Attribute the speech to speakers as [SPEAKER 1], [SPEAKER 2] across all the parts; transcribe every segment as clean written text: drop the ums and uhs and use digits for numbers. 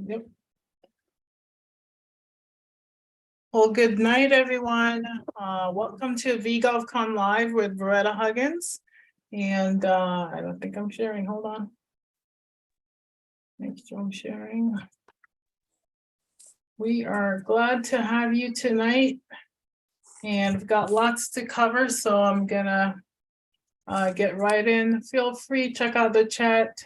[SPEAKER 1] Yep. Well, good night, everyone. Welcome to V-GovCon Live with Varetta Huggins. And I don't think I'm sharing. Hold on. Make sure I'm sharing. We are glad to have you tonight. And we've got lots to cover, so I'm gonna get right in. Feel free, check out the chat.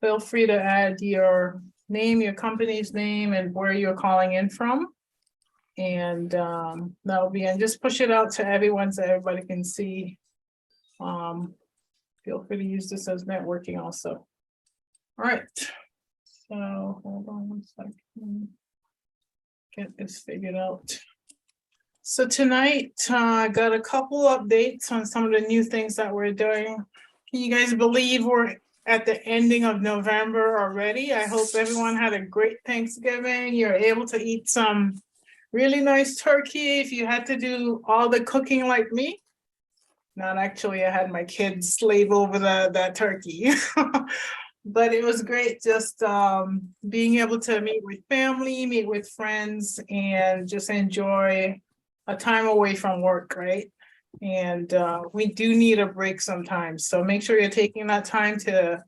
[SPEAKER 1] Feel free to add your name, your company's name, and where you're calling in from. And that'll be, and just push it out to everyone so everybody can see. Feel free to use this as networking also. All right, so hold on one second. Get this figured out. So tonight, I got a couple updates on some of the new things that we're doing. Can you guys believe we're at the ending of November already? I hope everyone had a great Thanksgiving. You're able to eat some really nice turkey if you had to do all the cooking like me. Not actually, I had my kids slave over that turkey. But it was great just being able to meet with family, meet with friends, and just enjoy a time away from work, right? And we do need a break sometimes. So make sure you're taking that time to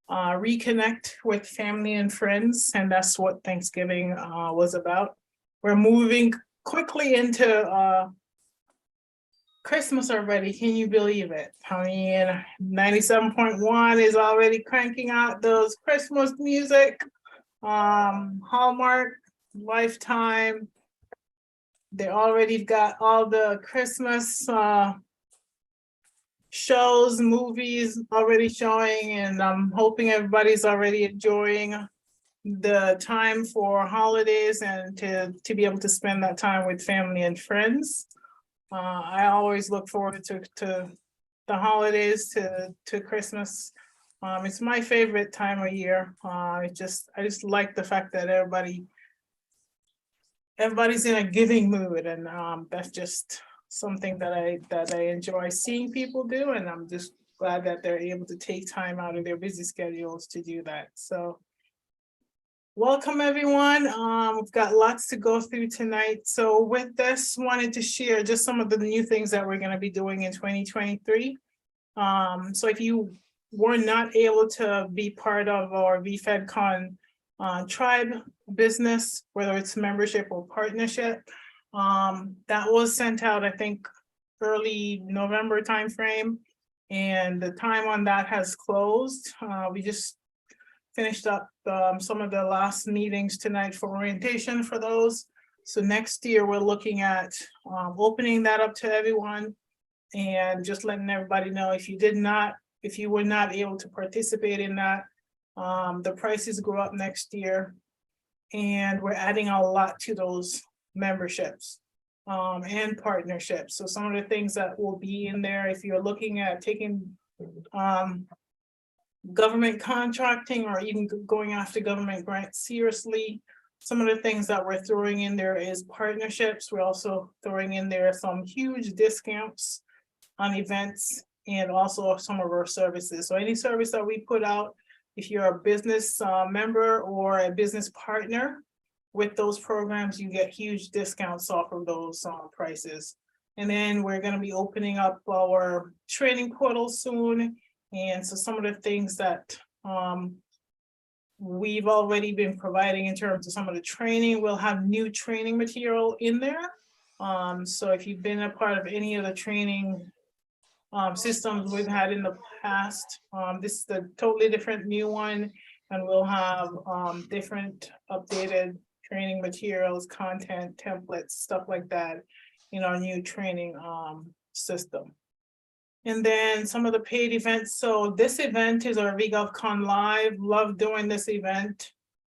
[SPEAKER 1] reconnect with family and friends. And that's what Thanksgiving was about. We're moving quickly into Christmas already. Can you believe it? I mean, 97.1 is already cranking out those Christmas music. Hallmark, Lifetime. They already got all the Christmas shows, movies already showing, and I'm hoping everybody's already enjoying the time for holidays and to be able to spend that time with family and friends. I always look forward to the holidays, to Christmas. It's my favorite time of year. I just like the fact that everybody's in a giving mood, and that's just something that I enjoy seeing people do, and I'm just glad that they're able to take time out of their busy schedules to do that. So welcome, everyone. We've got lots to go through tonight. So with this, wanted to share just some of the new things that we're going to be doing in 2023. So if you were not able to be part of our V-FedCon tribe business, whether it's membership or partnership, that was sent out, I think, early November timeframe, and the time on that has closed. We just finished up some of the last meetings tonight for orientation for those. So next year we're looking at opening that up to everyone, and just letting everybody know if you were not able to participate in that, the prices go up next year, and we're adding a lot to those memberships and partnerships. So some of the things that will be in there, if you're looking at taking government contracting or even going after government grants seriously, some of the things that we're throwing in there is partnerships. We're also throwing in there some huge discounts on events and also some of our services. So any service that we put out, if you're a business member or a business partner with those programs, you get huge discounts off of those prices. And then we're going to be opening up our training portal soon. And so some of the things that we've already been providing in terms of some of the training, we'll have new training material in there. So if you've been a part of any of the training systems we've had in the past, this is a totally different new one, and we'll have different updated training materials, content, templates, stuff like that in our new training system. And then some of the paid events. So this event is our V-GovCon Live. Love doing this event.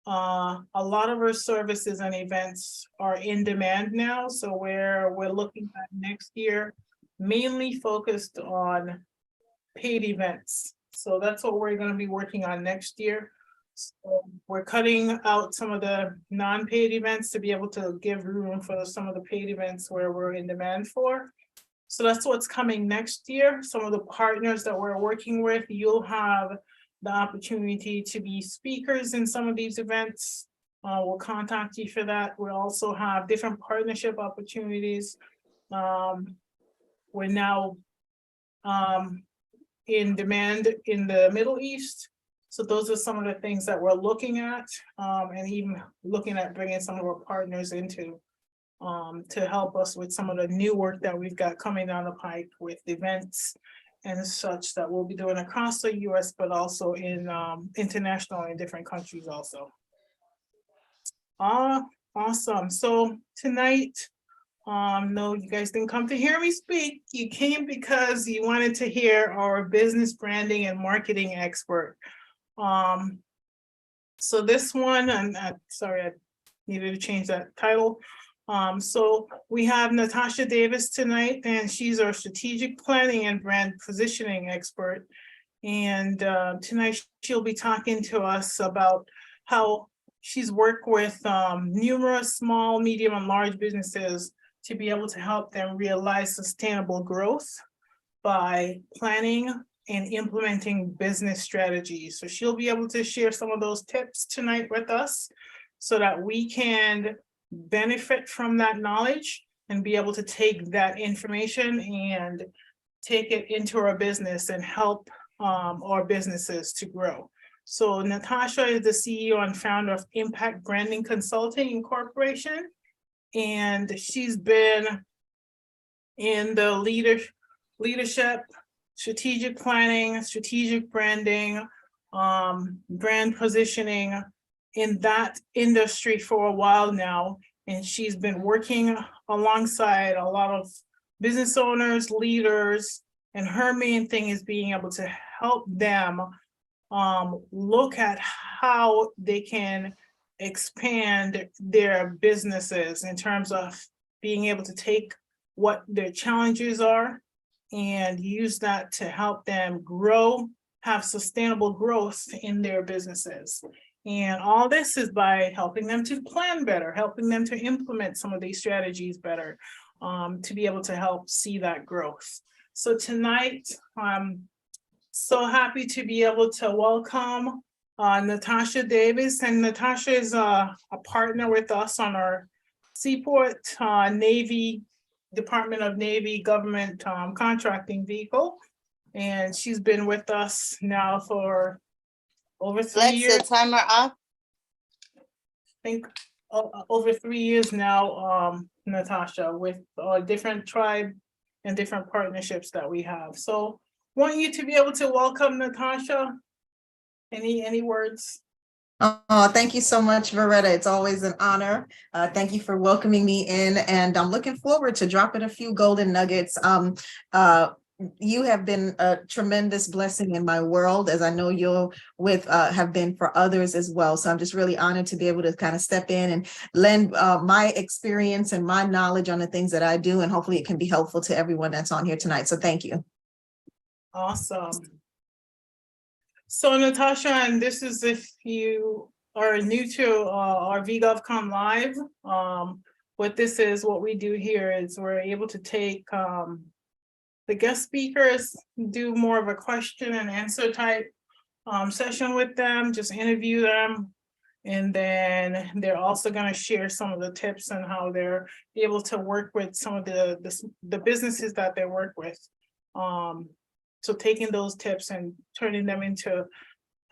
[SPEAKER 1] A lot of our services and events are in demand now. So we're looking at next year, mainly focused on paid events. So that's what we're going to be working on next year. So we're cutting out some of the non-paid events to be able to give room for some of the paid events where we're in demand for. So that's what's coming next year. Some of the partners that we're working with, you'll have the opportunity to be speakers in some of these events, we'll contact you for that. We'll also have different partnership opportunities. We're now in demand in the Middle East. So those are some of the things that we're looking at, and even looking at bringing some of our partners into to help us with some of the new work that we've got coming down the pike with events and such that we'll be doing across the US, but also in international in different countries also. Awesome. So tonight, no, you guys didn't come to hear me speak. You came because you wanted to hear our business branding and marketing expert. So this one, and sorry, I needed to change that title. So we have Natasha Davis tonight, and she's our strategic planning and brand positioning expert. And tonight she'll be talking to us about how she's worked with numerous small, medium, and large businesses to be able to help them realize sustainable growth by planning and implementing business strategies. So she'll be able to share some of those tips tonight with us so that we can benefit from that knowledge and be able to take that information and take it into our business and help our businesses to grow. So Natasha is the CEO and founder of Impact Branding Consulting Incorporation, and she's been in the leadership, strategic planning, strategic branding, brand positioning in that industry for a while now. And she's been working alongside a lot of business owners, leaders, and her main thing is being able to help them look at how they can expand their businesses in terms of being able to take what their challenges are and use that to help them grow, have sustainable growth in their businesses. And all this is by helping them to plan better, helping them to implement some of these strategies better, to be able to help see that growth. So tonight, I'm so happy to be able to welcome Natasha Davis. And Natasha is a partner with us on our Seaport Navy, Department of Navy government contracting vehicle. And she's been with us now for over 3 years.
[SPEAKER 2] Alexa, timer off.
[SPEAKER 1] I think over 3 years now, Natasha, with different tribe and different partnerships that we have. So want you to be able to welcome Natasha. Any words?
[SPEAKER 3] Oh, thank you so much, Varetta. It's always an honor. Thank you for welcoming me in, and I'm looking forward to dropping a few golden nuggets. You have been a tremendous blessing in my world, as I know you'll have been for others as well. So I'm just really honored to be able to kind of step in and lend my experience and my knowledge on the things that I do, and hopefully it can be helpful to everyone that's on here tonight. So thank you.
[SPEAKER 1] Awesome. So Natasha, and this is if you are new to our V-GovCon Live, what this is, what we do here is we're able to take the guest speakers, do more of a question and answer type session with them, just interview them. And then they're also going to share some of the tips on how they're able to work with some of the businesses that they work with. So taking those tips and turning them into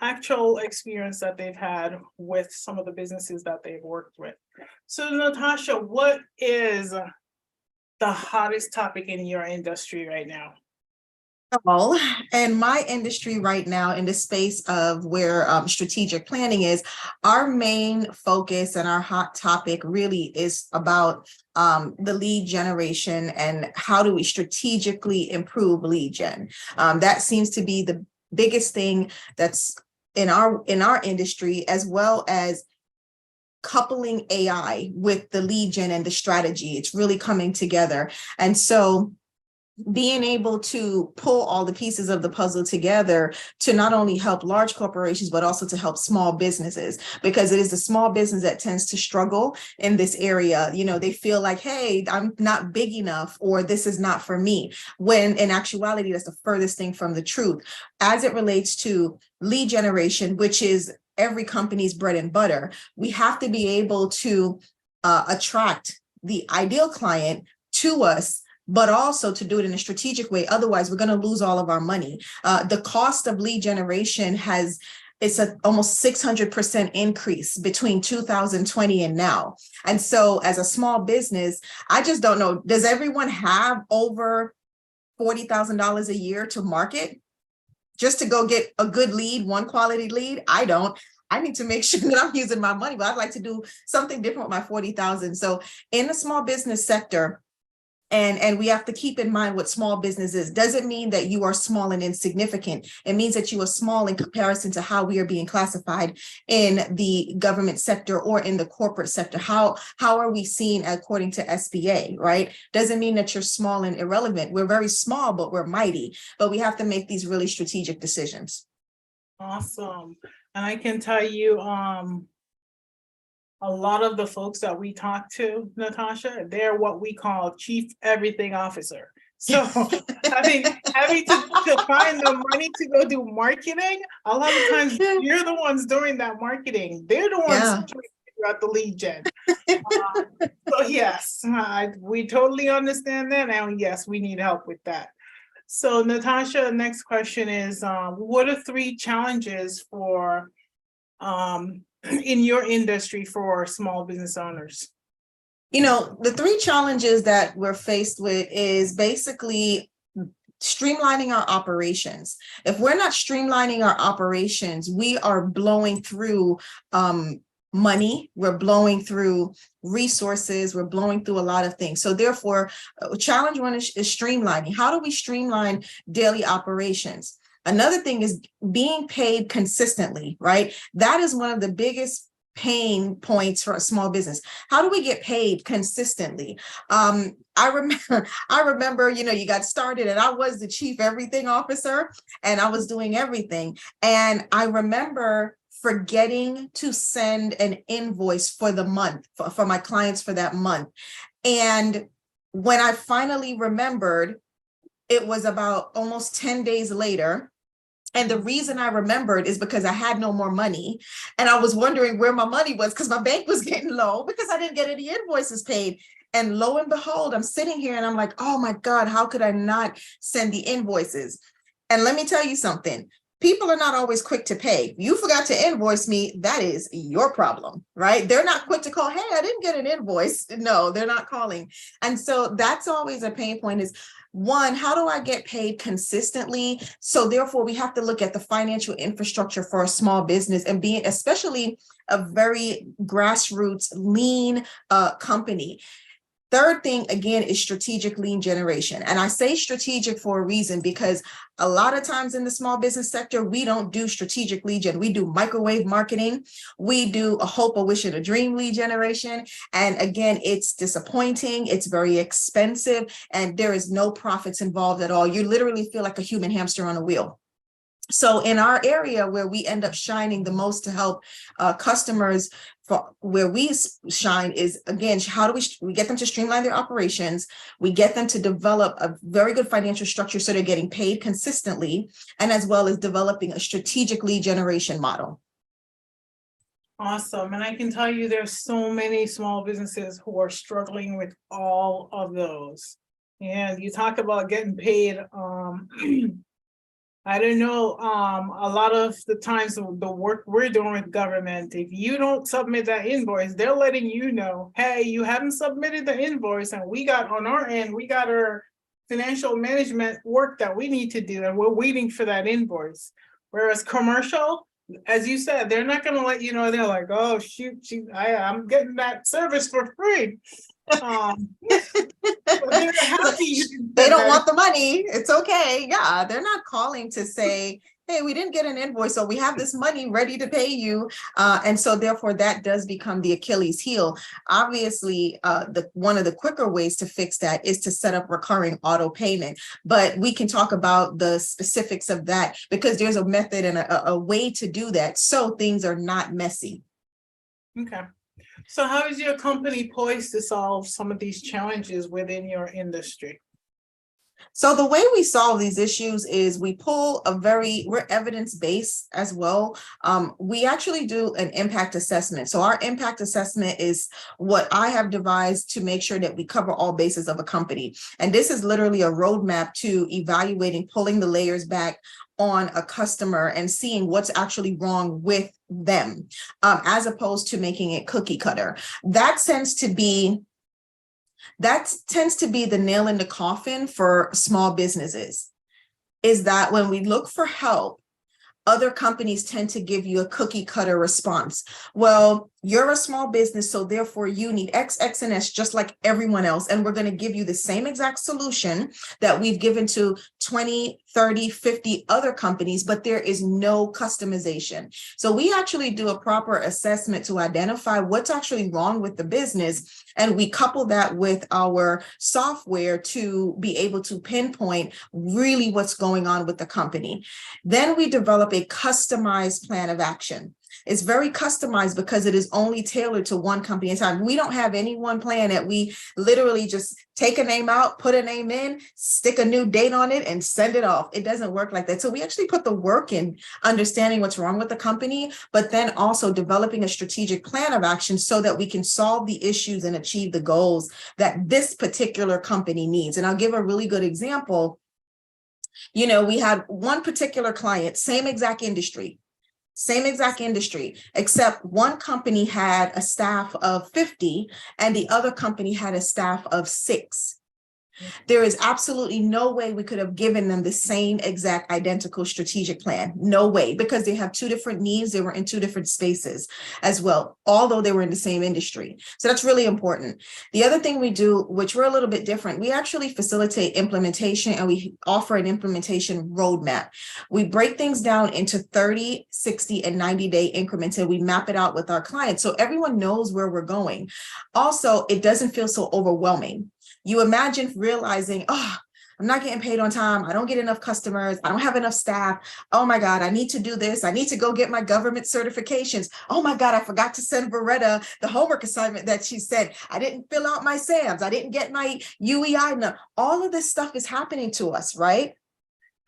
[SPEAKER 1] actual experience that they've had with some of the businesses that they've worked with. So Natasha, what is the hottest topic in your industry right now?
[SPEAKER 3] Well, in my industry right now, in the space of where strategic planning is, our main focus and our hot topic really is about the lead generation and how do we strategically improve lead gen. That seems to be the biggest thing that's in our industry, as well as coupling AI with the lead gen and the strategy. It's really coming together. And so being able to pull all the pieces of the puzzle together to not only help large corporations, but also to help small businesses, because it is the small business that tends to struggle in this area. You know, they feel like, hey, I'm not big enough, or this is not for me, when in actuality, that's the furthest thing from the truth. As it relates to lead generation, which is every company's bread and butter, we have to be able to attract the ideal client to us, but also to do it in a strategic way. Otherwise, we're going to lose all of our money. The cost of lead generation it's an almost 600% increase between 2020 and now. And so as a small business, I just don't know, does everyone have over $40,000 a year to market just to go get a good lead, one quality lead? I don't. I need to make sure that I'm using my money, but I'd like to do something different with my 40,000. So in the small business sector, and we have to keep in mind what small business is. Doesn't mean that you are small and insignificant. It means that you are small in comparison to how we are being classified in the government sector or in the corporate sector. How are we seen according to SBA, right? Doesn't mean that you're small and irrelevant. We're very small, but we're mighty. But we have to make these really strategic decisions.
[SPEAKER 1] Awesome. And I can tell you, a lot of the folks that we talk to, Natasha, they're what we call chief everything officer. So having to find the money to go do marketing, a lot of times you're the ones doing that marketing. They're the ones trying to figure out the lead gen. So yes, we totally understand that. And yes, we need help with that. So Natasha, next question is, what are 3 challenges for in your industry for small business owners?
[SPEAKER 3] You know, the 3 challenges that we're faced with is basically streamlining our operations. If we're not streamlining our operations, we are blowing through money, we're blowing through resources, we're blowing through a lot of things. So therefore, challenge 1 is streamlining. How do we streamline daily operations? Another thing is being paid consistently, right? That is one of the biggest pain points for a small business. How do we get paid consistently? I remember, you know, you got started and I was the chief everything officer and I was doing everything. And I remember forgetting to send an invoice for the month, for my clients for that month. And when I finally remembered, it was about almost 10 days later. And the reason I remembered is because I had no more money. And I was wondering where my money was because my bank was getting low because I didn't get any invoices paid. And lo and behold, I'm sitting here and I'm like, oh my God, how could I not send the invoices? And let me tell you something. People are not always quick to pay. You forgot to invoice me. That is your problem, right? They're not quick to call. Hey, I didn't get an invoice. No, they're not calling. And so that's always a pain point is, 1, how do I get paid consistently? So therefore, we have to look at the financial infrastructure for a small business and being especially a very grassroots lean company. Third thing, again, is strategic lead generation. And I say strategic for a reason, because a lot of times in the small business sector, we don't do strategic lead gen. We do microwave marketing. We do a hope, a wish, and a dream lead generation. And again, it's disappointing. It's very expensive. And there is no profits involved at all. You literally feel like a human hamster on a wheel. So in our area where we end up shining the most to help customers, for where we shine is, again, how do we get them to streamline their operations? We get them to develop a very good financial structure so they're getting paid consistently, and as well as developing a strategic lead generation model.
[SPEAKER 1] Awesome. And I can tell you there's so many small businesses who are struggling with all of those. And you talk about getting paid. I don't know, a lot of the times the work we're doing with government, if you don't submit that invoice, they're letting you know, hey, you haven't submitted the invoice and we got on our end, we got our financial management work that we need to do and we're waiting for that invoice. Whereas commercial, as you said, they're not gonna let you know, they're like, oh, shoot, I'm getting that service for free.
[SPEAKER 3] They don't want the money. It's okay. Yeah, they're not calling to say, hey, we didn't get an invoice, so we have this money ready to pay you. And so therefore that does become the Achilles heel. Obviously, one of the quicker ways to fix that is to set up recurring auto payment. But we can talk about the specifics of that because there's a method and a way to do that so things are not messy.
[SPEAKER 1] Okay. So how is your company poised to solve some of these challenges within your industry?
[SPEAKER 3] So the way we solve these issues is we're evidence-based as well. We actually do an impact assessment. So our impact assessment is what I have devised to make sure that we cover all bases of a company. And this is literally a roadmap to evaluating, pulling the layers back on a customer and seeing what's actually wrong with them, as opposed to making it cookie cutter. That tends to be the nail in the coffin for small businesses, is that when we look for help, other companies tend to give you a cookie cutter response. Well, you're a small business, so therefore you need X, X, and S just like everyone else. And we're going to give you the same exact solution that we've given to 20, 30, 50 other companies, but there is no customization. So we actually do a proper assessment to identify what's actually wrong with the business. And we couple that with our software to be able to pinpoint really what's going on with the company. Then we develop a customized plan of action. It's very customized because it is only tailored to one company at a time. We don't have any one plan that we literally just take a name out, put a name in, stick a new date on it, and send it off. It doesn't work like that. So we actually put the work in understanding what's wrong with the company, but then also developing a strategic plan of action so that we can solve the issues and achieve the goals that this particular company needs. And I'll give a really good example. We had one particular client, same exact industry, except one company had a staff of 50 and the other company had a staff of 6. There is absolutely no way we could have given them the same exact identical strategic plan. No way, because they have 2 different needs. They were in 2 different spaces as well, although they were in the same industry. So that's really important. The other thing we do, which we're a little bit different, we actually facilitate implementation and we offer an implementation roadmap. We break things down into 30, 60, and 90-day increments, and we map it out with our clients so everyone knows where we're going. Also, it doesn't feel so overwhelming. You imagine realizing, oh, I'm not getting paid on time. I don't get enough customers. I don't have enough staff. Oh my God, I need to do this. I need to go get my government certifications. Oh my God, I forgot to send Varetta the homework assignment that she sent. I didn't fill out my SAMs. I didn't get my UEI. All of this stuff is happening to us, right?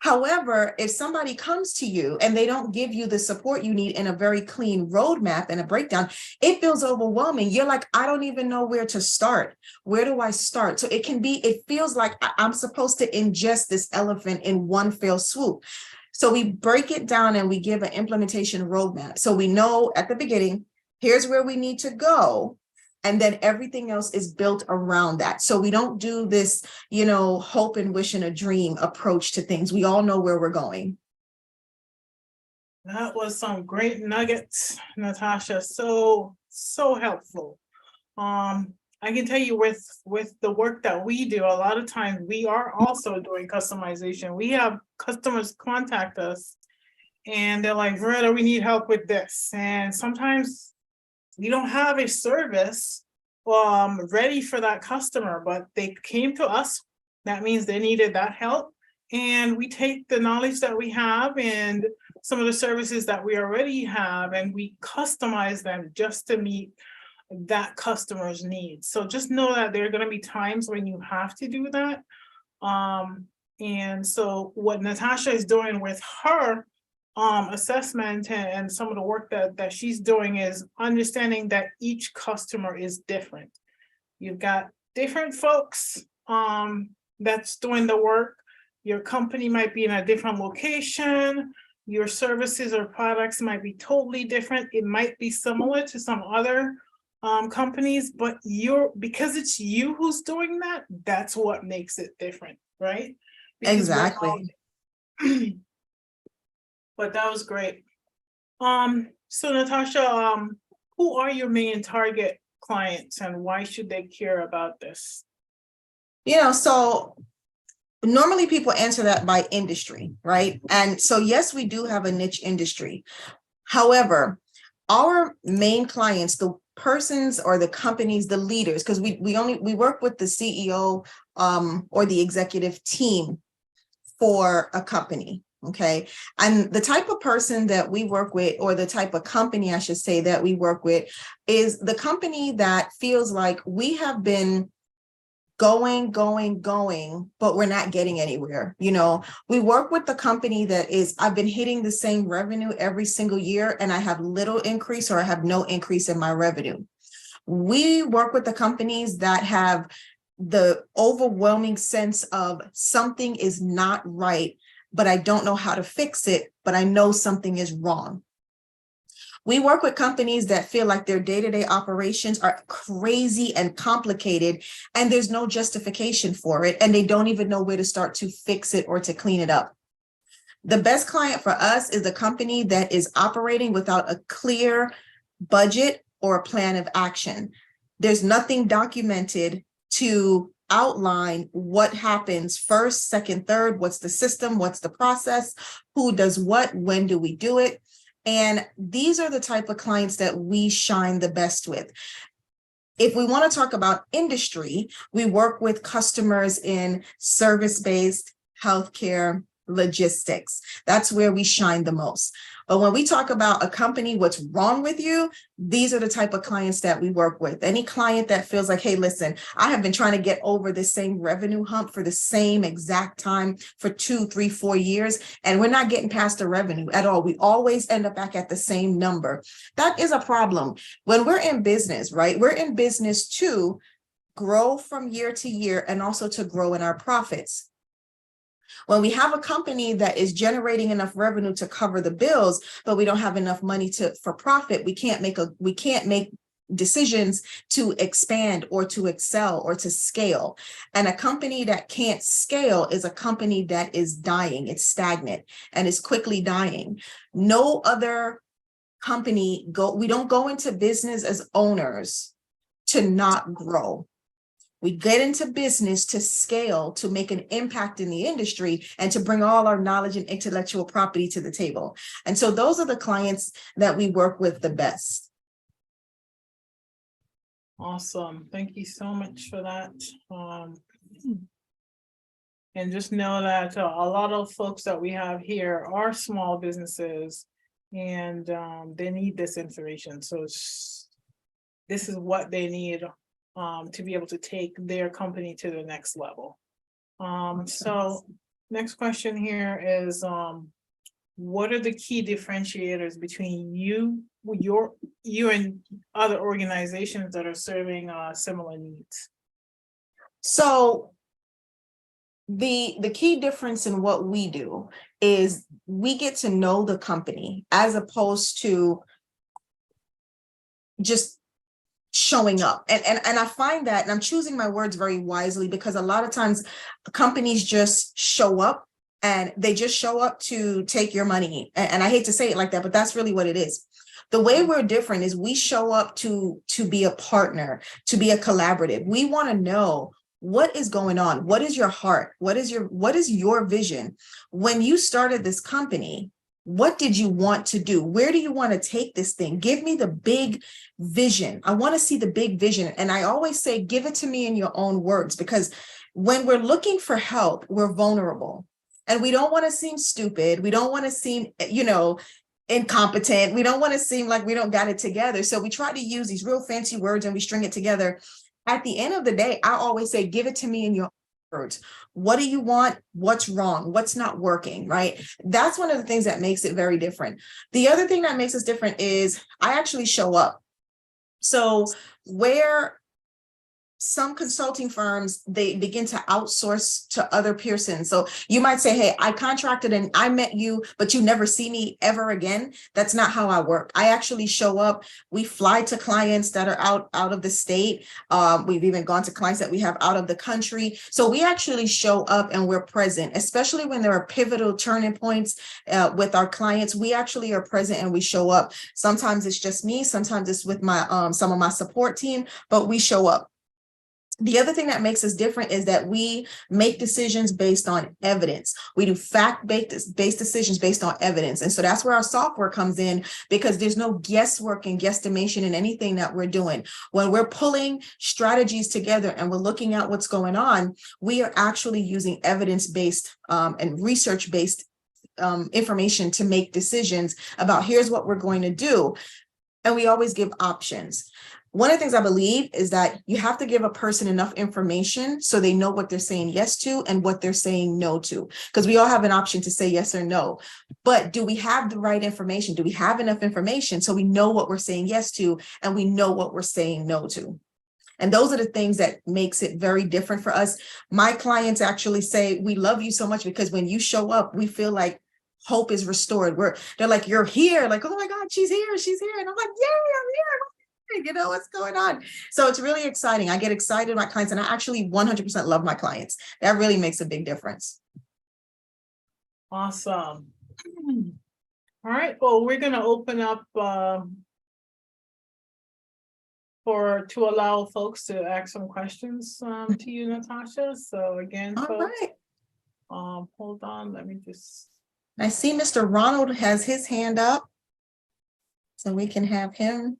[SPEAKER 3] However, if somebody comes to you and they don't give you the support you need in a very clean roadmap and a breakdown, it feels overwhelming. You're like, I don't even know where to start. Where do I start? So it feels like I'm supposed to ingest this elephant in one fell swoop. So we break it down and we give an implementation roadmap. So we know at the beginning, here's where we need to go. And then everything else is built around that. So we don't do this, hope and wish and a dream approach to things. We all know where we're going.
[SPEAKER 1] That was some great nuggets, Natasha. So helpful. I can tell you with the work that we do, a lot of times we are also doing customization. We have customers contact us and they're like, Varetta, we need help with this. And sometimes we don't have a service ready for that customer, but they came to us. That means they needed that help. And we take the knowledge that we have and some of the services that we already have, and we customize them just to meet that customer's needs. So just know that there are going to be times when you have to do that. And so what Natasha is doing with her assessment and some of the work that she's doing is understanding that each customer is different. You've got different folks that's doing the work. Your company might be in a different location. Your services or products might be totally different. It might be similar to some other companies, but because it's you who's doing that, that's what makes it different, right? Because
[SPEAKER 3] exactly.
[SPEAKER 1] But that was great. So Natasha, who are your main target clients and why should they care about this?
[SPEAKER 3] So normally people answer that by industry, right? And so, yes, we do have a niche industry. However, our main clients, the persons or the companies, the leaders, because we work with the CEO or the executive team for a company. Okay. And the type of person that we work with, or the type of company, I should say, that we work with, is the company that feels like we have been going, but we're not getting anywhere. You know, we work with the company that is, I've been hitting the same revenue every single year, and I have little increase or I have no increase in my revenue. We work with the companies that have the overwhelming sense of something is not right, but I don't know how to fix it, but I know something is wrong. We work with companies that feel like their day-to-day operations are crazy and complicated, and there's no justification for it, and they don't even know where to start to fix it or to clean it up. The best client for us is a company that is operating without a clear budget or a plan of action. There's nothing documented to outline what happens first, second, third, what's the system, what's the process, who does what, when do we do it? And these are the type of clients that we shine the best with. If we want to talk about industry, we work with customers in service-based healthcare, logistics. That's where we shine the most. But when we talk about a company, what's wrong with you, these are the type of clients that we work with. Any client that feels like, hey, listen, I have been trying to get over the same revenue hump for the same exact time for 2, 3, 4 years, and we're not getting past the revenue at all. We always end up back at the same number. That is a problem. When we're in business, right? We're in business to grow from year to year and also to grow in our profits. When we have a company that is generating enough revenue to cover the bills, but we don't have enough money for profit, we can't make decisions to expand or to excel or to scale. And a company that can't scale is a company that is dying. It's stagnant and is quickly dying. No other company we don't go into business as owners to not grow. We get into business to scale, to make an impact in the industry, and to bring all our knowledge and intellectual property to the table. And so those are the clients that we work with the best.
[SPEAKER 1] Awesome. Thank you so much for that. And just know that a lot of folks that we have here are small businesses, and they need this information. So this is what they need to be able to take their company to the next level. So next question here is, what are the key differentiators between you and other organizations that are serving similar needs?
[SPEAKER 3] So the key difference in what we do is we get to know the company as opposed to just showing up. And I find that, and I'm choosing my words very wisely, because a lot of times companies just show up, and they just show up to take your money. And I hate to say it like that, but that's really what it is. The way we're different is we show up to be a partner, to be a collaborative. We want to know what is going on. What is your heart? What is your vision? When you started this company, what did you want to do? Where do you want to take this thing? Give me the big vision. I want to see the big vision. And I always say, give it to me in your own words, because when we're looking for help, we're vulnerable, and we don't want to seem stupid. We don't want to seem, incompetent. We don't want to seem like we don't got it together. So we try to use these real fancy words and we string it together. At the end of the day, I always say, give it to me in your words. What do you want? What's wrong? What's not working, right? That's one of the things that makes it very different. The other thing that makes us different is I actually show up. So where some consulting firms, they begin to outsource to other persons. So you might say, hey, I contracted and I met you, but you never see me ever again. That's not how I work. I actually show up. We fly to clients that are out of the state. We've even gone to clients that we have out of the country. So we actually show up and we're present, especially when there are pivotal turning points with our clients. We actually are present and we show up. Sometimes it's just me. Sometimes it's with my some of my support team, but we show up. The other thing that makes us different is that we make decisions based on evidence. We do fact-based decisions based on evidence. And so that's where our software comes in, because there's no guesswork and guesstimation in anything that we're doing. When we're pulling strategies together and we're looking at what's going on, we are actually using evidence-based and research-based information to make decisions about here's what we're going to do. And we always give options. One of the things I believe is that you have to give a person enough information so they know what they're saying yes to and what they're saying no to, because we all have an option to say yes or no. But do we have the right information? Do we have enough information so we know what we're saying yes to and we know what we're saying no to? And those are the things that makes it very different for us. My clients actually say, we love you so much because when you show up, we feel like hope is restored. They're like, you're here. Like, oh my God, she's here. She's here. And I'm like, yay, I'm here. You know what's going on. So it's really exciting. I get excited about my clients, and I actually 100% love my clients. That really makes a big difference.
[SPEAKER 1] Awesome. All right. Well, we're going to open up to allow folks to ask some questions to you, Natasha. So again,
[SPEAKER 3] all
[SPEAKER 1] folks,
[SPEAKER 3] right.
[SPEAKER 1] Hold on. Let me just.
[SPEAKER 3] I see Mr. Ronald has his hand up, so we can have him.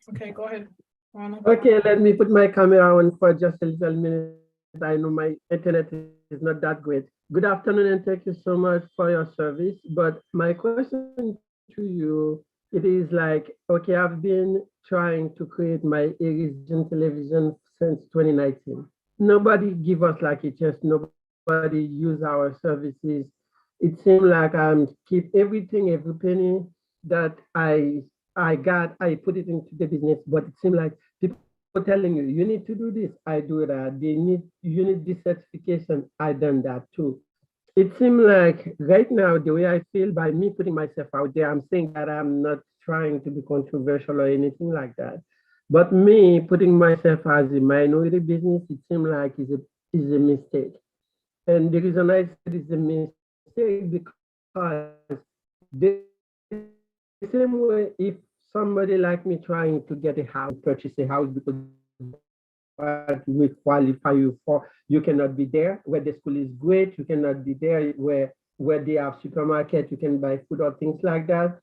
[SPEAKER 1] Okay, go ahead, Ronald.
[SPEAKER 2] Okay, let me put my camera on for just a little minute. I know my internet is not that great. Good afternoon, and thank you so much for your service. But my question to you, it is like, okay, I've been trying to create my Vision television since 2019. Nobody give us like a chance. Nobody use our services. It seems like I'm keep everything, every penny that I got, I put it into the business, but it seems like people are telling you, you need to do this, I do that. You need this certification, I done that too. It seems like right now, the way I feel by me putting myself out there, I'm saying that I'm not trying to be controversial or anything like that. But me putting myself as a minority business, it seems like is a mistake. And the reason I said it's a mistake because the same way if somebody like me trying to get a house, purchase a house because what we qualify you for, you cannot be there where the school is great, you cannot be there where they have supermarket, you can buy food or things like that.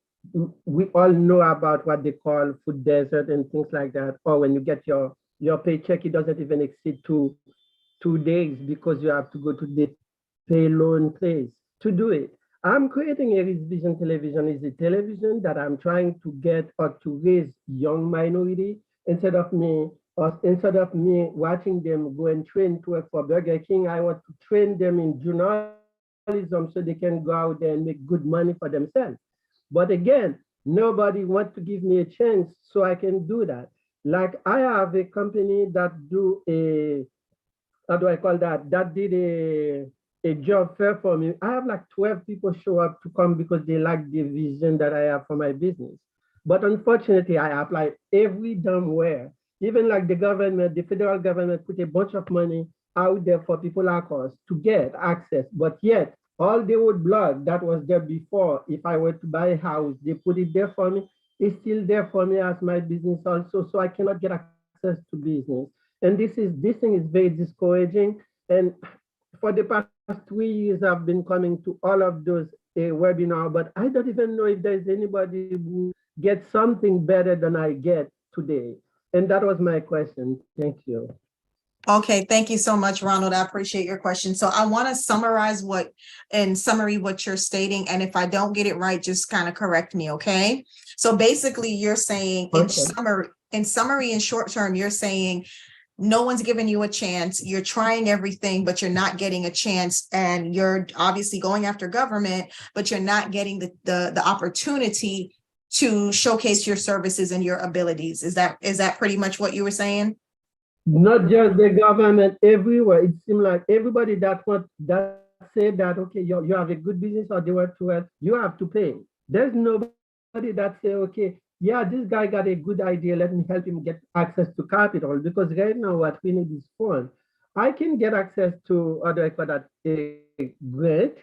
[SPEAKER 2] We all know about what they call food desert and things like that. Or when you get your paycheck, it doesn't even exceed 2 days because you have to go to the pay loan place to do it. I'm creating a Vision television. Is a television that I'm trying to get or to raise young minority instead of me watching them go and train to work for Burger King. I want to train them in journalism so they can go out there and make good money for themselves. But again, nobody wants to give me a chance so I can do that. Like I have a company that do a, how do I call that? That did a job fair for me. I have like 12 people show up to come because they like the vision that I have for my business. But unfortunately, I apply every damn where. Even like the government, the federal government put a bunch of money out there for people like us to get access. But yet, all the old blood that was there before, if I were to buy a house, they put it there for me. It's still there for me as my business also, so I cannot get access to business. And this thing is very discouraging. And for the past 3 years, I've been coming to all of those webinars, but I don't even know if there's anybody who gets something better than I get today. And that was my question. Thank you.
[SPEAKER 3] Okay, thank you so much, Ronald. I appreciate your question. So I want to summarize what you're stating. And if I don't get it right, just kind of correct me, okay? So basically you're saying in summary, in short term, you're saying no one's giving you a chance. You're trying everything, but you're not getting a chance. And you're obviously going after government, but you're not getting the opportunity to showcase your services and your abilities. Is that pretty much what you were saying?
[SPEAKER 2] Not just the government, everywhere. It seems like everybody that say that, okay, you have a good business or they work too well, you have to pay. There's nobody that say, okay, yeah, this guy got a good idea, let me help him get access to capital, because right now what we need is fund. I can get access to other grant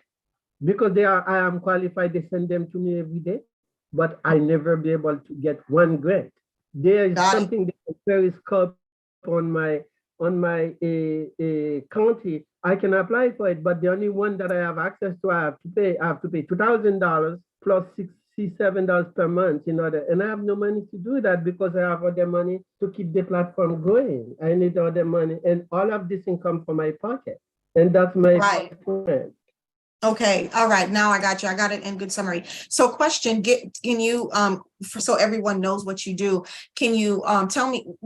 [SPEAKER 2] because I am qualified, they send them to me every day, but I never be able to get one grant. There is something that is very scope on my on my county, I can apply for it. But the only one that I have access to, I have to pay $2,000 plus $67 per month in order. And I have no money to do that because I have other money to keep the platform going. I need other money, and all of this income from my pocket. And that's my point.
[SPEAKER 3] Okay, all right, now I got you. I got it in good summary. So question, can you, so everyone knows what you do, can you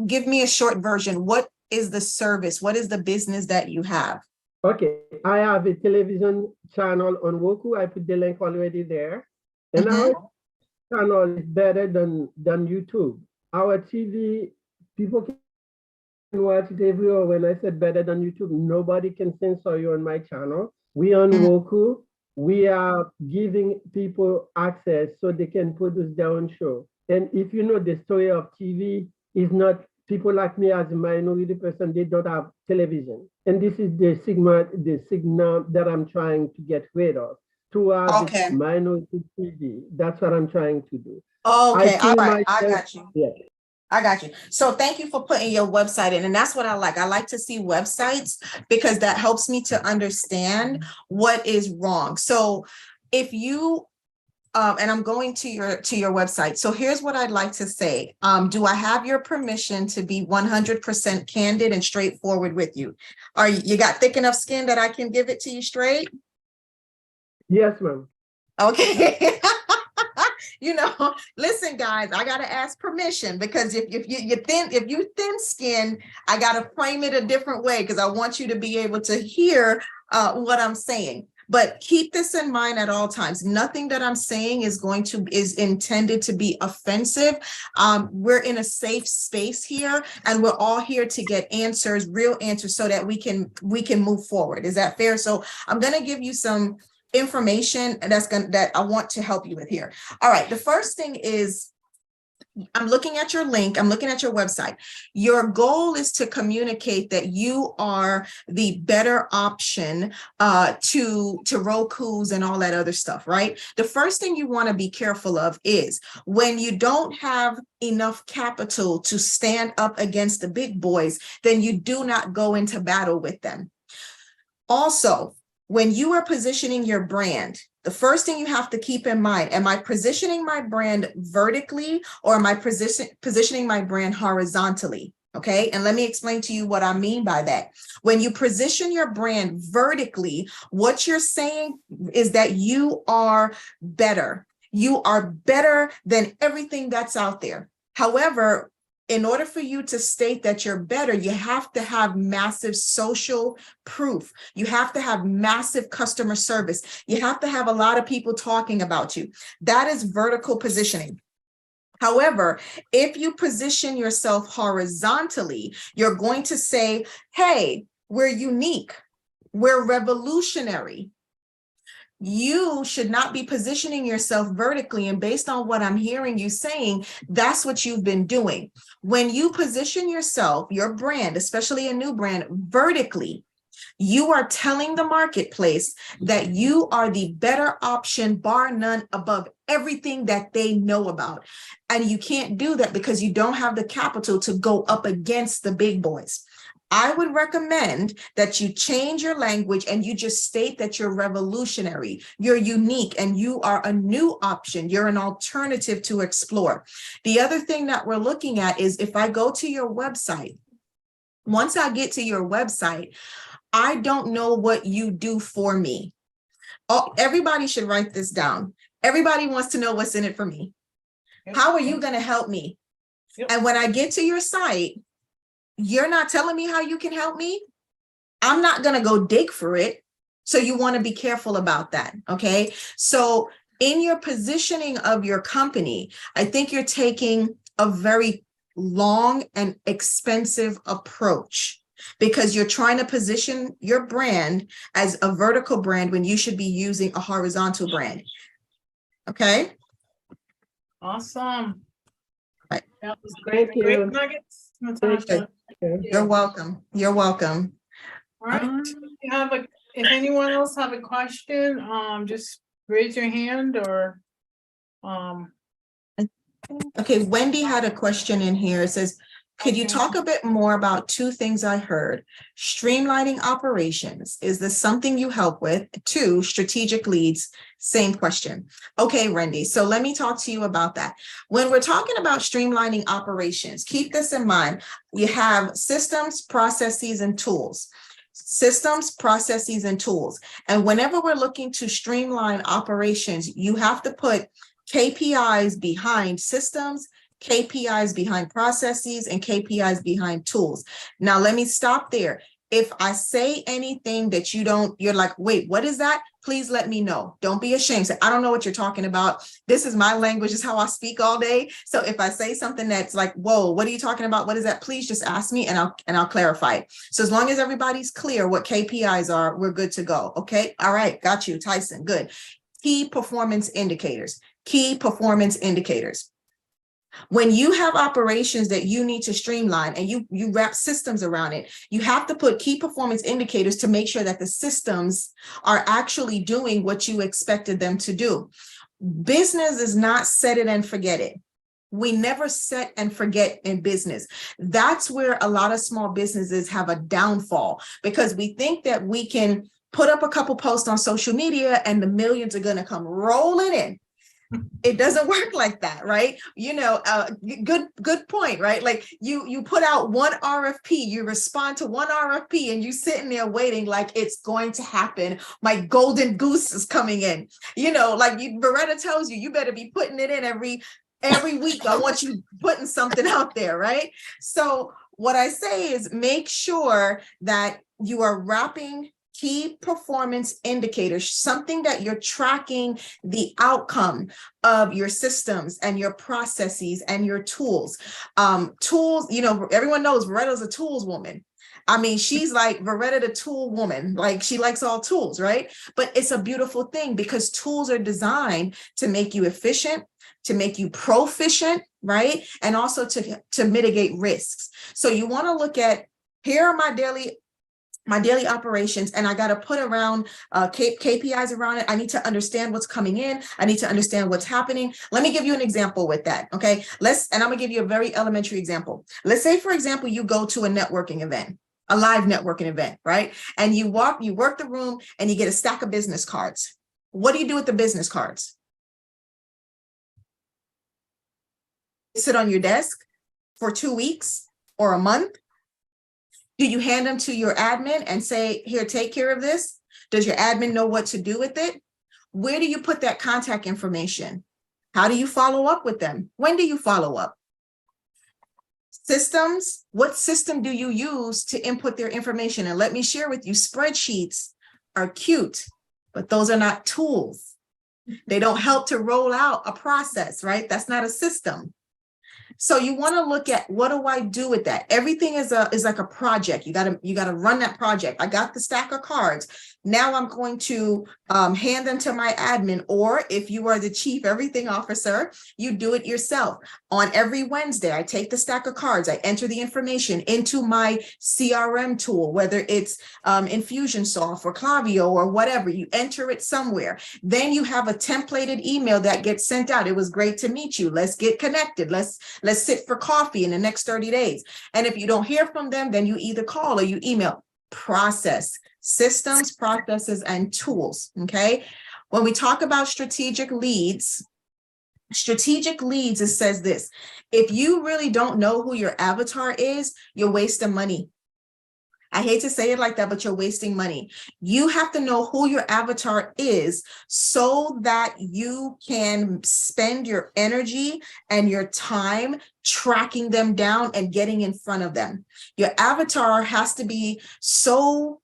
[SPEAKER 3] give me a short version. What is the service? What is the business that you have?
[SPEAKER 2] Okay, I have a television channel on Roku. I put the link already there. And our channel is better than YouTube. Our TV, people can watch it everywhere. When I said better than YouTube, nobody can censor you on my channel. We on Roku. We are giving people access so they can produce their own show. And if you know, the story of TV is not people like me as a minority person, they don't have television. And this is the signal that I'm trying to get rid of. To have minority TV. That's what I'm trying to do.
[SPEAKER 3] Okay, all right, I got you. Yeah. I got you. So thank you for putting your website in. And that's what I like. I like to see websites because that helps me to understand what is wrong. So if you, and I'm going to your website. So here's what I'd like to say. Do I have your permission to be 100% candid and straightforward with you? You got thick enough skin that I can give it to you straight?
[SPEAKER 2] Yes, ma'am.
[SPEAKER 3] Okay. You know, listen, guys, I gotta ask permission because if you thin skin, I gotta frame it a different way because I want you to be able to hear what I'm saying. But keep this in mind at all times. Nothing that I'm saying is intended to be offensive. We're in a safe space here, and we're all here to get answers, real answers, so that we can move forward. Is that fair? So I'm gonna give you some information that I want to help you with here. All right, the first thing is, I'm looking at your link, I'm looking at your website. Your goal is to communicate that you are the better option to Roku's and all that other stuff, right? The first thing you want to be careful of is when you don't have enough capital to stand up against the big boys, then you do not go into battle with them. Also, when you are positioning your brand, the first thing you have to keep in mind, am I positioning my brand vertically or am I positioning my brand horizontally? Okay, and let me explain to you what I mean by that. When you position your brand vertically, what you're saying is that you are better. You are better than everything that's out there. However, in order for you to state that you're better, you have to have massive social proof. You have to have massive customer service. You have to have a lot of people talking about you. That is vertical positioning. However, if you position yourself horizontally, you're going to say, hey, we're unique. We're revolutionary. You should not be positioning yourself vertically. And based on what I'm hearing you saying, that's what you've been doing. When you position yourself, your brand, especially a new brand, vertically, you are telling the marketplace that you are the better option, bar none, above everything that they know about. And you can't do that because you don't have the capital to go up against the big boys. I would recommend that you change your language and you just state that you're revolutionary, you're unique, and you are a new option. You're an alternative to explore. The other thing that we're looking at is if I go to your website, once I get to your website, I don't know what you do for me. Oh, everybody should write this down. Everybody wants to know what's in it for me. How are you going to help me? And when I get to your site, you're not telling me how you can help me. I'm not going to go dig for it. So you want to be careful about that. Okay. So in your positioning of your company, I think you're taking a very long and expensive approach because you're trying to position your brand as a vertical brand when you should be using a horizontal brand. Okay.
[SPEAKER 1] Awesome.
[SPEAKER 3] Right.
[SPEAKER 1] That was
[SPEAKER 2] Thank you.
[SPEAKER 1] great nuggets, Natasha.
[SPEAKER 3] You're welcome. You're welcome.
[SPEAKER 1] All right. If anyone else have a question, just raise your hand or
[SPEAKER 3] Okay, Wendy had a question in here. It says, Could you
[SPEAKER 1] Okay.
[SPEAKER 3] talk a bit more about two things I heard? Streamlining operations. Is this something you help with? Two, strategic leads. Same question. Okay, Rendy. So let me talk to you about that. When we're talking about streamlining operations, keep this in mind. You have systems, processes, and tools. Systems, processes, and tools. And whenever we're looking to streamline operations, you have to put KPIs behind systems, KPIs behind processes, and KPIs behind tools. Now, let me stop there. If I say anything that you're like, wait, what is that? Please let me know. Don't be ashamed. Say, I don't know what you're talking about. This is my language, is how I speak all day. So if I say something that's like, whoa, what are you talking about? What is that? Please just ask me and I'll clarify it. So as long as everybody's clear what KPIs are, we're good to go. Okay. All right. Got you, Tyson. Good. Key performance indicators. Key performance indicators. When you have operations that you need to streamline and you wrap systems around it, you have to put key performance indicators to make sure that the systems are actually doing what you expected them to do. Business is not set it and forget it. We never set and forget in business. That's where a lot of small businesses have a downfall, because we think that we can put up a couple posts on social media and the millions are going to come rolling in. It doesn't work like that, right? Good point, right? Like you put out one RFP, you respond to one RFP, and you sitting there waiting like it's going to happen. My golden goose is coming in. Varetta tells you, you better be putting it in every week. I want you putting something out there, right? So what I say is make sure that you are wrapping key performance indicators, something that you're tracking the outcome of your systems and your processes and your tools. Tools, everyone knows Varetta's a tools woman. I mean, she's like Varetta the tool woman, like she likes all tools, right? But it's a beautiful thing because tools are designed to make you efficient, to make you proficient, right? And also to mitigate risks. So you want to look at, here are my daily operations, and I got to put around KPIs around it. I need to understand what's coming in. I need to understand what's happening. Let me give you an example with that. Okay. And I'm going to give you a very elementary example. Let's say, for example, you go to a networking event, a live networking event, right? And you work the room and you get a stack of business cards. What do you do with the business cards? Sit on your desk for 2 weeks or a month? Do you hand them to your admin and say, here, take care of this? Does your admin know what to do with it? Where do you put that contact information? How do you follow up with them? When do you follow up? Systems, what system do you use to input their information? And let me share with you, spreadsheets are cute, but those are not tools. They don't help to roll out a process, right? That's not a system. So you want to look at, what do I do with that? Everything is like a project. You gotta run that project. I got the stack of cards. Now I'm going to hand them to my admin, or if you are the chief everything officer, you do it yourself. On every Wednesday, I take the stack of cards, I enter the information into my CRM tool, whether it's Infusionsoft or Klaviyo or whatever, you enter it somewhere. Then you have a templated email that gets sent out. It was great to meet you. Let's get connected. Let's sit for coffee in the next 30 days. And if you don't hear from them, then you either call or you email. Process, systems, processes, and tools, okay? When we talk about strategic leads, it says this: if you really don't know who your avatar is, you're wasting money. I hate to say it like that, but you're wasting money. You have to know who your avatar is so that you can spend your energy and your time tracking them down and getting in front of them. Your avatar has to be so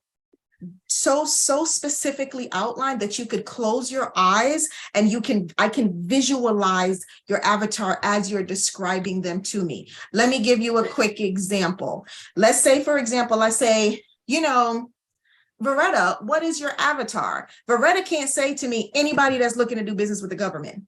[SPEAKER 3] specifically outlined that you could close your eyes and I can visualize your avatar as you're describing them to me. Let me give you a quick example. Let's say, for example, I say, Varetta, what is your avatar? Varetta can't say to me, anybody that's looking to do business with the government.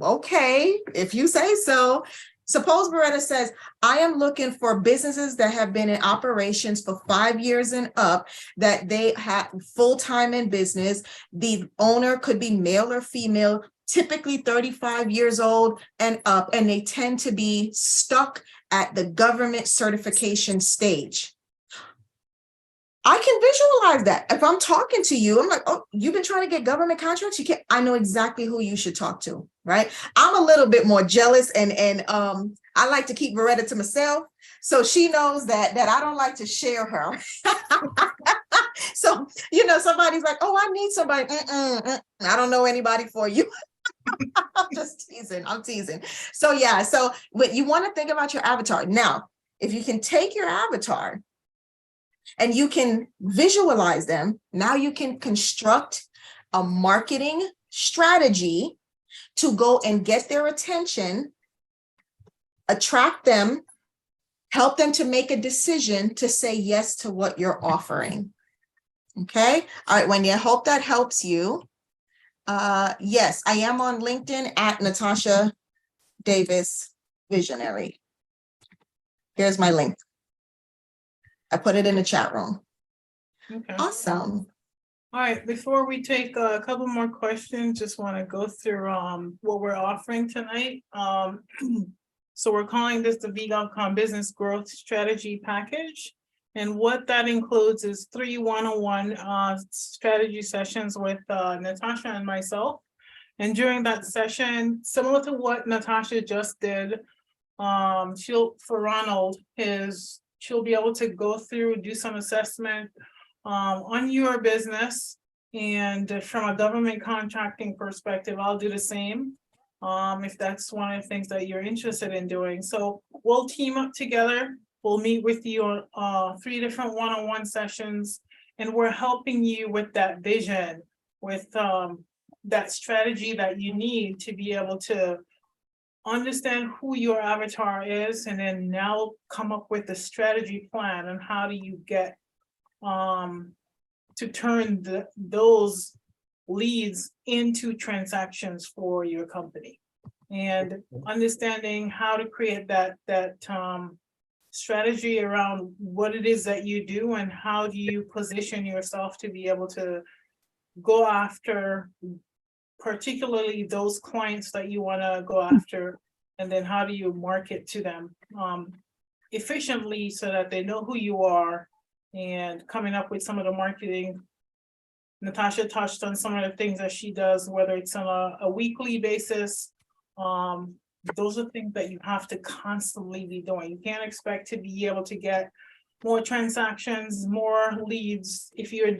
[SPEAKER 3] Okay, if you say so. Suppose Varetta says, I am looking for businesses that have been in operations for 5 years and up, that they have full-time in business. The owner could be male or female, typically 35 years old and up, and they tend to be stuck at the government certification stage. I can visualize that. If I'm talking to you, I'm like, oh, you've been trying to get government contracts? You can't. I know exactly who you should talk to, right? I'm a little bit more jealous, and I like to keep Varetta to myself. So she knows that I don't like to share her. So, somebody's like, oh, I need somebody. I don't know anybody for you. I'm just teasing. I'm teasing. So yeah, so what you want to think about your avatar. Now, if you can take your avatar and you can visualize them, now you can construct a marketing strategy to go and get their attention, attract them, help them to make a decision to say yes to what you're offering. Okay. All right, Wendy, I hope that helps you. Yes, I am on LinkedIn at Natasha Davis Visionary. Here's my link. I put it in the chat room.
[SPEAKER 1] Okay.
[SPEAKER 3] Awesome.
[SPEAKER 1] All right, before we take a couple more questions, just want to go through what we're offering tonight. So we're calling this the V-GovCon Business Growth Strategy Package. And what that includes is 3 one-on-one strategy sessions with Natasha and myself. And during that session, similar to what Natasha just did, for Ronald, she'll be able to go through, do some assessment on your business. And from a government contracting perspective, I'll do the same if that's one of the things that you're interested in doing. So we'll team up together. We'll meet with you on 3 different one-on-one sessions, and we're helping you with that vision, with that strategy that you need to be able to understand who your avatar is, and then now come up with the strategy plan and how do you get to turn those leads into transactions for your company, and understanding how to create that strategy around what it is that you do and how do you position yourself to be able to go after particularly those clients that you want to go after, and then how do you market to them efficiently so that they know who you are, and coming up with some of the marketing. Natasha touched on some of the things that she does, whether it's on a weekly basis. Those are things that you have to constantly be doing. You can't expect to be able to get more transactions, more leads if you're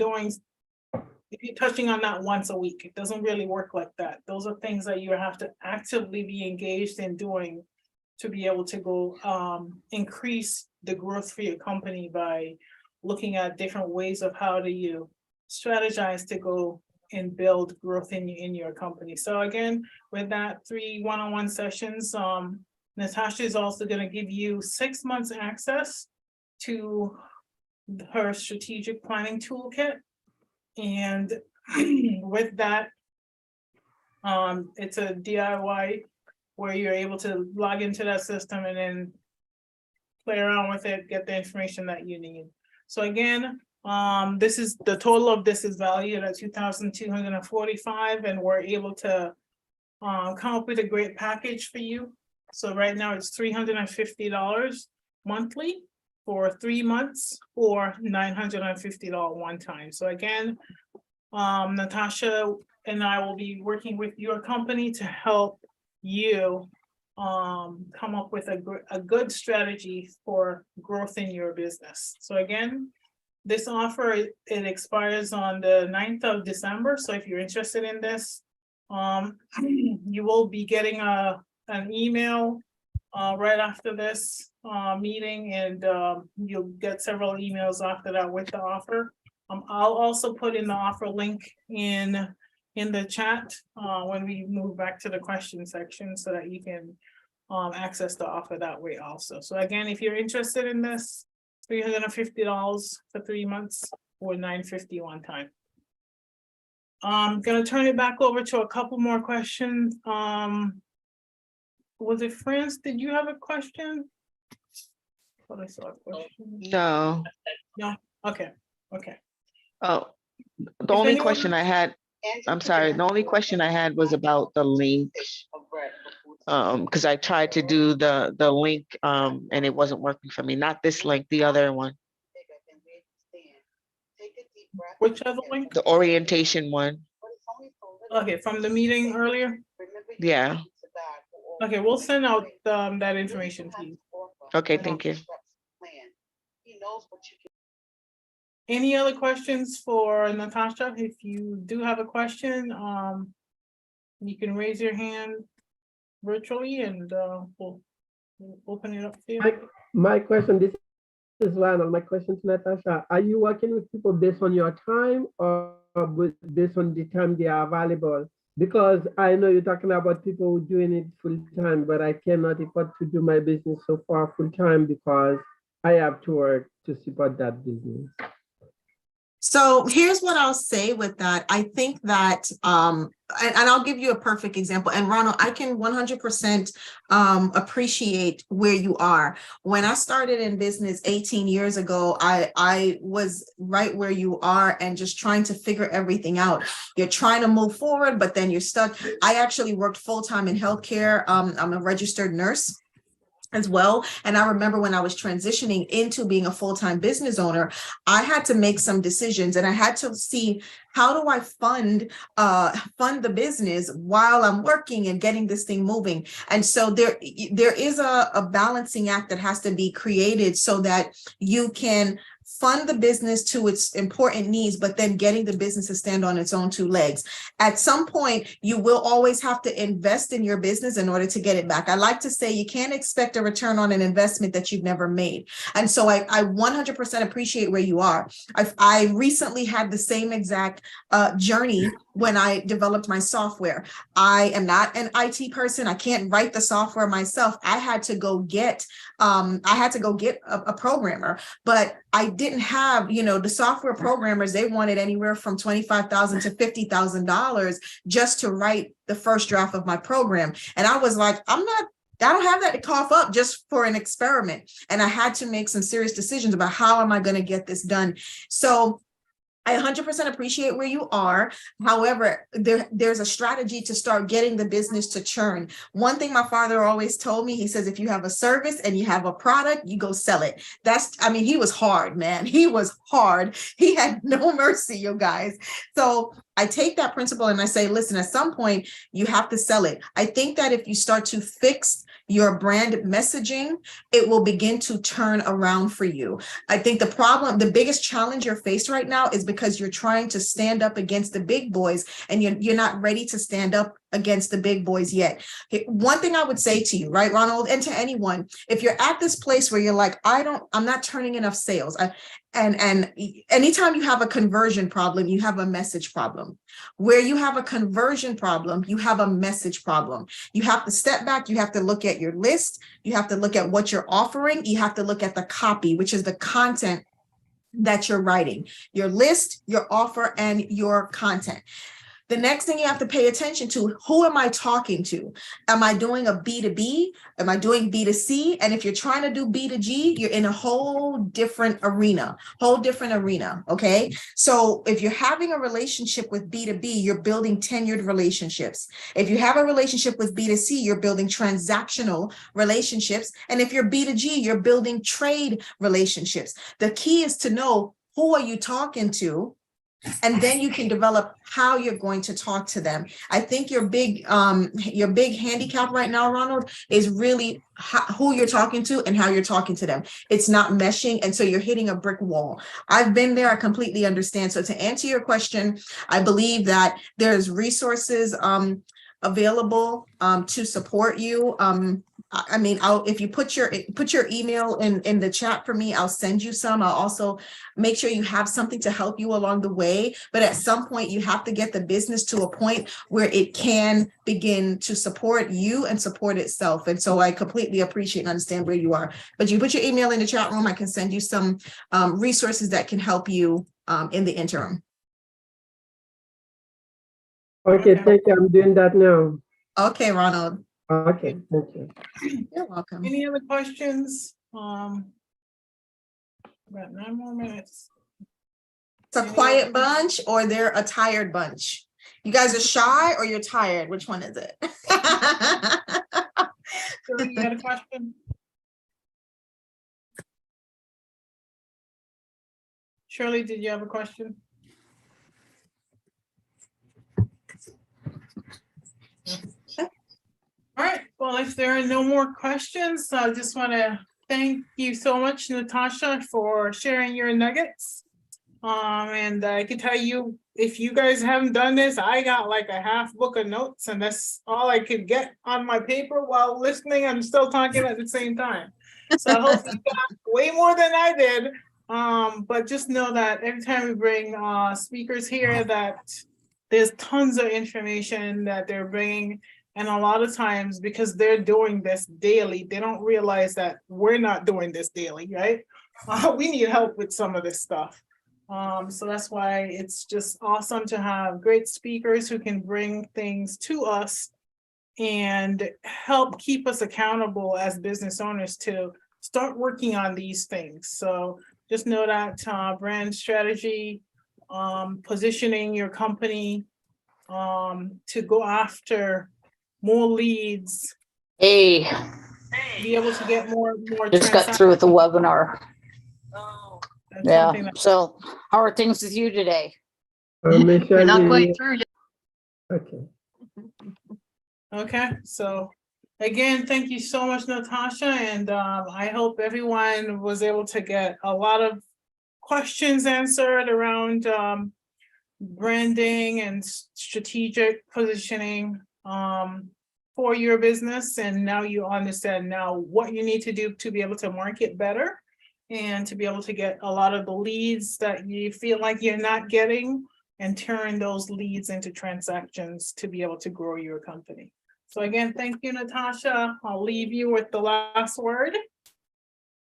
[SPEAKER 1] touching on that once a week. It doesn't really work like that. Those are things that you have to actively be engaged in doing to be able to go increase the growth for your company by looking at different ways of how do you strategize to go and build growth in your company. So again, with that 3 one-on-one sessions, Natasha is also going to give you 6 months access to her strategic planning toolkit. And with that, it's a DIY where you're able to log into that system and then play around with it, get the information that you need. So again, this is the total of this is valued at $2,245, and we're able to come up with a great package for you. So right now it's $350 monthly for 3 months, or $950 one time. So again, Natasha and I will be working with your company to help you come up with a good strategy for growth in your business. So again, this offer, it expires on the 9th of December. So if you're interested in this, you will be getting an email right after this meeting, and you'll get several emails after that with the offer. I'll also put in the offer link in the chat when we move back to the question section, so that you can access the offer that way also. So again, if you're interested in this, $350 for 3 months, or $950 one time. I'm gonna turn it back over to a couple more questions. Was it France? Did you have a question? I thought I saw a question.
[SPEAKER 4] No.
[SPEAKER 1] No. Okay.
[SPEAKER 4] Oh, the only question I had I'm sorry. The only question I had was about the link. Because I tried to do the link and it wasn't working for me. Not this link, the other one.
[SPEAKER 1] Which other link?
[SPEAKER 4] The orientation one.
[SPEAKER 1] Okay, from the meeting earlier?
[SPEAKER 4] Yeah.
[SPEAKER 1] Okay, we'll send out that information to you.
[SPEAKER 4] Okay, thank you.
[SPEAKER 1] Any other questions for Natasha? If you do have a question, you can raise your hand virtually and we'll open it up to you.
[SPEAKER 2] My question, this is Lionel. My question to Natasha, are you working with people based on your time or based on the time they are available? Because I know you're talking about people doing it full time, but I cannot afford to do my business so far full time because I have to work to support that business.
[SPEAKER 3] So here's what I'll say with that. I think that, and I'll give you a perfect example. And Ronald, I can 100% appreciate where you are. When I started in business 18 years ago, I was right where you are and just trying to figure everything out. You're trying to move forward, but then you're stuck. I actually worked full-time in healthcare. I'm a registered nurse as well. And I remember when I was transitioning into being a full-time business owner, I had to make some decisions and I had to see, how do I fund the business while I'm working and getting this thing moving? And so there is a balancing act that has to be created so that you can fund the business to its important needs, but then getting the business to stand on its own two legs. At some point, you will always have to invest in your business in order to get it back. I like to say you can't expect a return on an investment that you've never made. And so I 100% appreciate where you are. I recently had the same exact journey when I developed my software. I am not an IT person. I can't write the software myself. I had to go get a programmer, but I didn't have, the software programmers, they wanted anywhere from $25,000 to $50,000 just to write the first draft of my program. And I was like, I don't have that to cough up just for an experiment. And I had to make some serious decisions about how am I going to get this done. So I 100% appreciate where you are. However, there's a strategy to start getting the business to churn. One thing my father always told me, he says, if you have a service and you have a product, you go sell it. He was hard, man. He was hard. He had no mercy, you guys. So I take that principle and I say, listen, at some point you have to sell it. I think that if you start to fix your brand messaging, it will begin to turn around for you. I think the biggest challenge you're faced right now is because you're trying to stand up against the big boys and you're not ready to stand up against the big boys yet. One thing I would say to you, right, Ronald, and to anyone, if you're at this place where you're like, I'm not turning enough sales. And anytime you have a conversion problem, you have a message problem. Where you have a conversion problem, you have a message problem. You have to step back. You have to look at your list. You have to look at what you're offering. You have to look at the copy, which is the content that you're writing, your list, your offer, and your content. The next thing you have to pay attention to, who am I talking to? Am I doing a B2B? Am I doing B2C? And if you're trying to do B2G, you're in a whole different arena, okay? So if you're having a relationship with B2B, you're building tenured relationships. If you have a relationship with B2C, you're building transactional relationships. And if you're B2G, you're building trade relationships. The key is to know, who are you talking to? And then you can develop how you're going to talk to them. I think your big handicap right now, Ronald, is really who you're talking to and how you're talking to them. It's not meshing. And so you're hitting a brick wall. I've been there. I completely understand. So to answer your question, I believe that there's resources available to support you. If you put your email in the chat for me, I'll send you some. I'll also make sure you have something to help you along the way. But at some point, you have to get the business to a point where it can begin to support you and support itself. And so I completely appreciate and understand where you are. But you put your email in the chat room, I can send you some resources that can help you in the interim.
[SPEAKER 2] Okay, thank you. I'm doing that now.
[SPEAKER 3] Okay, Ronald.
[SPEAKER 2] Okay, thank you.
[SPEAKER 3] You're welcome.
[SPEAKER 1] Any other questions? About 9 more minutes.
[SPEAKER 3] It's a quiet bunch or they're a tired bunch? You guys are shy or you're tired? Which one is it?
[SPEAKER 1] Shirley, you had a question? Shirley, did you have a question? All right, well, if there are no more questions, I just want to thank you so much, Natasha, for sharing your nuggets. And I can tell you, if you guys haven't done this, I got like a half book of notes, and that's all I could get on my paper while listening. I'm still talking at the same time. So I hope you got way more than I did. But just know that every time we bring speakers here, that there's tons of information that they're bringing. And a lot of times, because they're doing this daily, they don't realize that we're not doing this daily, right? We need help with some of this stuff. So that's why it's just awesome to have great speakers who can bring things to us and help keep us accountable as business owners to start working on these things. So just know that brand strategy, positioning your company to go after more leads,
[SPEAKER 5] Hey,
[SPEAKER 1] be able to get more
[SPEAKER 5] just got through with the webinar.
[SPEAKER 1] That's
[SPEAKER 5] Yeah,
[SPEAKER 1] something that-
[SPEAKER 5] so how are things with you today?
[SPEAKER 2] Michelle,
[SPEAKER 6] Not quite through yet.
[SPEAKER 2] okay.
[SPEAKER 1] Okay, so again, thank you so much, Natasha, and I hope everyone was able to get a lot of questions answered around branding and strategic positioning for your business. And now you understand now what you need to do to be able to market better and to be able to get a lot of the leads that you feel like you're not getting and turn those leads into transactions to be able to grow your company. So again, thank you, Natasha. I'll leave you with the last word.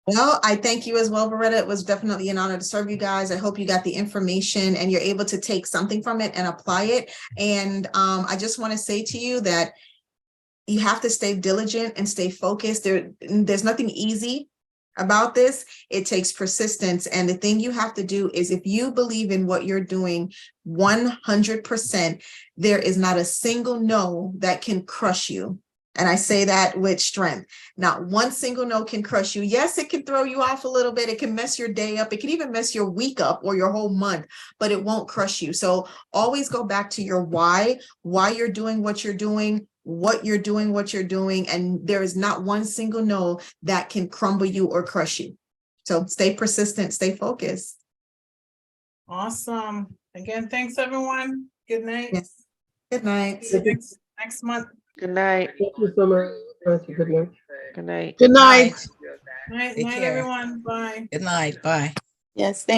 [SPEAKER 3] Well, I thank you as well, Varetta. It was definitely an honor to serve you guys. I hope you got the information and you're able to take something from it and apply it. And I just want to say to you that you have to stay diligent and stay focused. There's nothing easy about this. It takes persistence. And the thing you have to do is, if you believe in what you're doing 100%, there is not a single no that can crush you. And I say that with strength. Not one single no can crush you. Yes, it can throw you off a little bit. It can mess your day up. It can even mess your week up or your whole month, but it won't crush you. So always go back to your why you're doing what you're doing, what you're doing. And there is not one single no that can crumble you or crush you. So stay persistent, stay focused.
[SPEAKER 1] Awesome. Again, thanks, everyone. Good night.
[SPEAKER 3] Yes. Good night.
[SPEAKER 1] See you next month.
[SPEAKER 4] Good night.
[SPEAKER 2] Thank you so much. Good night.
[SPEAKER 4] Good night.
[SPEAKER 7] Good night.
[SPEAKER 1] Night,
[SPEAKER 7] Take
[SPEAKER 1] night,
[SPEAKER 7] care.
[SPEAKER 1] everyone. Bye.
[SPEAKER 7] Good night. Bye.
[SPEAKER 6] Yes, thank